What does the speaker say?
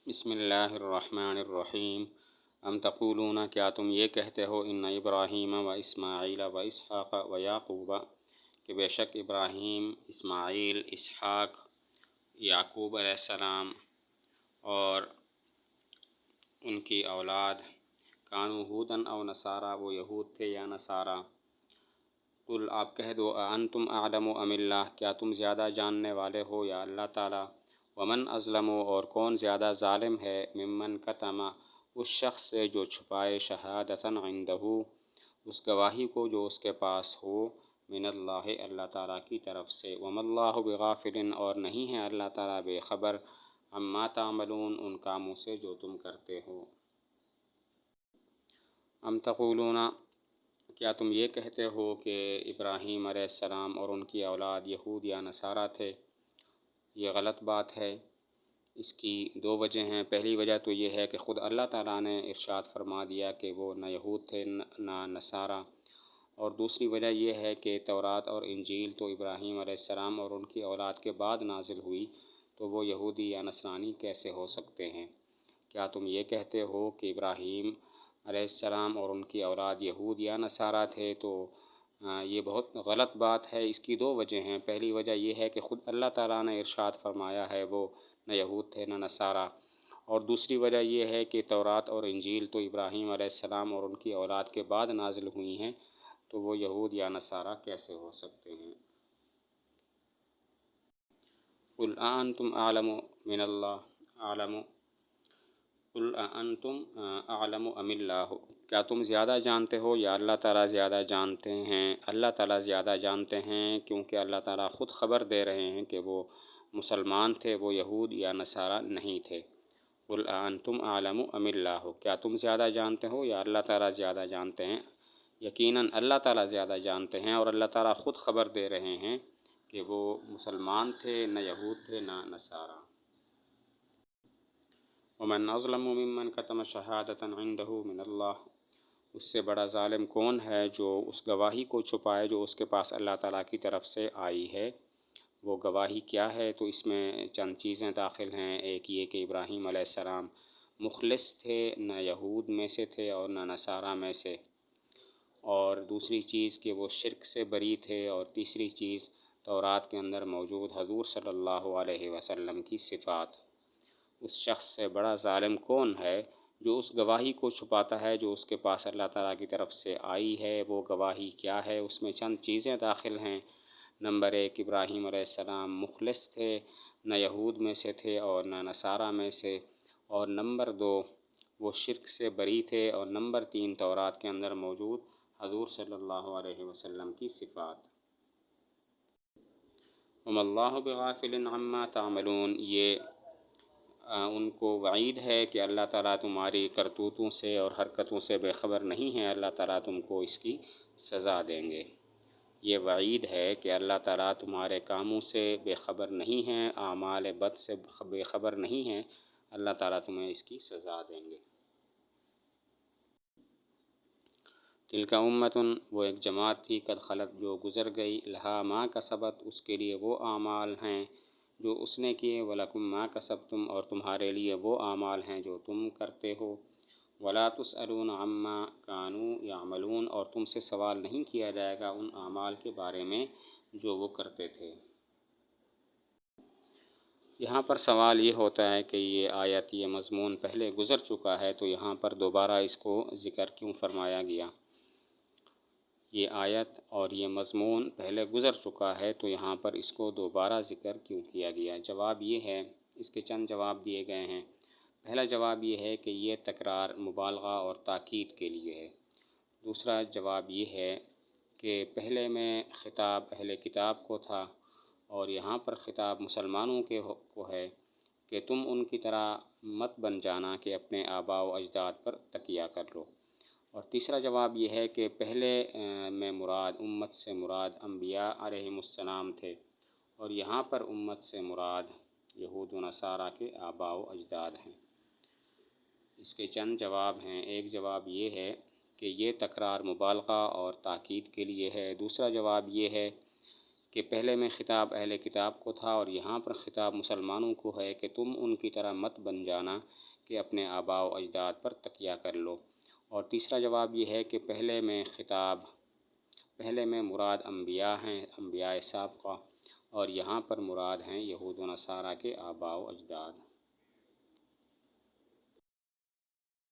بسم اللہ الرحمن الرحیم ام تقولون، کیا تم یہ کہتے ہو، ان ابراہیم و اسماعیل و اسحاق و یعقوب، کہ بے شک ابراہیم، اسماعیل، اسحاق، یعقوب علیہ السلام اور ان کی اولاد، کانوا ہودن او نصارا، وہ یہود تھے یا نصارا۔ قل، آپ کہہ دو، انتم اعلم ام اللہ، کیا تم زیادہ جاننے والے ہو یا اللہ تعالیٰ؟ ومن ازلم، اور کون زیادہ ظالم ہے، ممن کتم، اس شخص سے جو چھپائے، شہادتاً عندہ، اس گواہی کو جو اس کے پاس ہو، من اللہ، اللہ تعالیٰ کی طرف سے۔ وما اللہ بغافل، اور نہیں ہے اللہ تعالیٰ بے خبر، عما تعملون، ان کاموں سے جو تم کرتے ہو۔ ام تقولون، کیا تم یہ کہتے ہو کہ ابراہیم علیہ السلام اور ان کی اولاد یہود یا نصارہ تھے؟ یہ غلط بات ہے۔ اس کی دو وجہ ہیں۔ پہلی وجہ تو یہ ہے کہ خود اللہ تعالیٰ نے ارشاد فرما دیا کہ وہ نہ یہود تھے نہ نصارہ، اور دوسری وجہ یہ ہے کہ تورات اور انجیل تو ابراہیم علیہ السلام اور ان کی اولاد کے بعد نازل ہوئی، تو وہ یہودی یا نصرانی کیسے ہو سکتے ہیں؟ کیا تم یہ کہتے ہو کہ ابراہیم علیہ السلام اور ان کی اولاد یہود یا نصارہ تھے؟ تو یہ بہت غلط بات ہے۔ اس کی دو وجہ ہیں۔ پہلی وجہ یہ ہے کہ خود اللہ تعالیٰ نے ارشاد فرمایا ہے وہ نہ یہود تھے نہ نصارہ، اور دوسری وجہ یہ ہے کہ تورات اور انجیل تو ابراہیم علیہ السلام اور ان کی اولاد کے بعد نازل ہوئی ہیں، تو وہ یہود یا نصارہ کیسے ہو سکتے ہیں؟ قل اانتم اعلم من اللہ اعلم قل اانتم اعلم ام اللہ، کیا تم زیادہ جانتے ہو یا اللہ تعالیٰ زیادہ جانتے ہیں؟ اللہ تعالیٰ زیادہ جانتے ہیں، کیونکہ اللہ تعالیٰ خود خبر دے رہے ہیں کہ وہ مسلمان تھے، وہ یہود یا نصارہ نہیں تھے۔ قل اانتم اعلم ام اللہ، کیا تم زیادہ جانتے ہو یا اللہ تعالیٰ زیادہ جانتے ہیں؟ یقیناً اللہ تعالیٰ زیادہ جانتے ہیں، اور اللہ تعالیٰ خود خبر دے رہے ہیں کہ وہ مسلمان تھے، نہ یہود تھے نہ نصارہ۔ ومن اظلم ممن کتم شہادۃ عندہ من اللہ، اس سے بڑا ظالم کون ہے جو اس گواہی کو چھپائے جو اس کے پاس اللہ تعالیٰ کی طرف سے آئی ہے۔ وہ گواہی کیا ہے؟ تو اس میں چند چیزیں داخل ہیں۔ ایک یہ کہ ابراہیم علیہ السلام مخلص تھے، نہ یہود میں سے تھے اور نہ نصارہ میں سے، اور دوسری چیز کہ وہ شرک سے بری تھے، اور تیسری چیز تورات کے اندر موجود حضور صلی اللہ علیہ وسلم کی صفات۔ اس شخص سے بڑا ظالم کون ہے جو اس گواہی کو چھپاتا ہے جو اس کے پاس اللہ تعالیٰ کی طرف سے آئی ہے۔ وہ گواہی کیا ہے؟ اس میں چند چیزیں داخل ہیں۔ نمبر ایک، ابراہیم علیہ السلام مخلص تھے، نہ یہود میں سے تھے اور نہ نصارہ میں سے، اور نمبر دو، وہ شرک سے بری تھے، اور نمبر تین، تورات کے اندر موجود حضور صلی اللہ علیہ وسلم کی صفات۔ وما اللہ بغافل عما تعملون، یہ ان کو وعید ہے کہ اللہ تعالیٰ تمہاری کرتوتوں سے اور حرکتوں سے بے خبر نہیں ہے، اللہ تعالیٰ تم کو اس کی سزا دیں گے۔ یہ وعید ہے کہ اللہ تعالیٰ تمہارے کاموں سے بے خبر نہیں ہے، اعمال بد سے بے خبر نہیں ہے، اللہ تعالیٰ تمہیں اس کی سزا دیں گے۔ تلک امت، وہ ایک جماعت تھی، قد خلت، جو گزر گئی، لہا ما کسبت، اس کے لیے وہ اعمال ہیں جو اس نے کیے، وَلَكُمْ مَا كَسَبْتُمْ، اور تمہارے لیے وہ اعمال ہیں جو تم کرتے ہو، وَلَا تُسْأَلُونَ عَمَّا كَانُوا يَعْمَلُونَ، اور تم سے سوال نہیں کیا جائے گا ان اعمال کے بارے میں جو وہ کرتے تھے۔ یہاں پر سوال یہ ہوتا ہے کہ یہ آیت، یہ مضمون پہلے گزر چکا ہے، تو یہاں پر دوبارہ اس کو ذکر کیوں فرمایا گیا؟ یہ آیت اور یہ مضمون پہلے گزر چکا ہے، تو یہاں پر اس کو دوبارہ ذکر کیوں کیا گیا؟ جواب یہ ہے، اس کے چند جواب دیے گئے ہیں۔ پہلا جواب یہ ہے کہ یہ تکرار مبالغہ اور تاکید کے لیے ہے۔ دوسرا جواب یہ ہے کہ پہلے میں خطاب اہل کتاب کو تھا، اور یہاں پر خطاب مسلمانوں کو ہے کہ تم ان کی طرح مت بن جانا کہ اپنے آباء و اجداد پر تکیہ کر لو۔ اور تیسرا جواب یہ ہے کہ پہلے میں مراد، امت سے مراد انبیاء علیہم السلام تھے، اور یہاں پر امت سے مراد یہود و نصارہ کے آباء و اجداد ہیں۔ اس کے چند جواب ہیں۔ ایک جواب یہ ہے کہ یہ تکرار مبالغہ اور تاکید کے لیے ہے۔ دوسرا جواب یہ ہے کہ پہلے میں خطاب اہل کتاب کو تھا اور یہاں پر خطاب مسلمانوں کو ہے کہ تم ان کی طرح مت بن جانا کہ اپنے آباء و اجداد پر تکیہ کر لو۔ اور تیسرا جواب یہ ہے کہ پہلے میں مراد انبیاء ہیں، انبیاء سابقہ، اور یہاں پر مراد ہیں یہود و نصارہ کے آباء و اجداد۔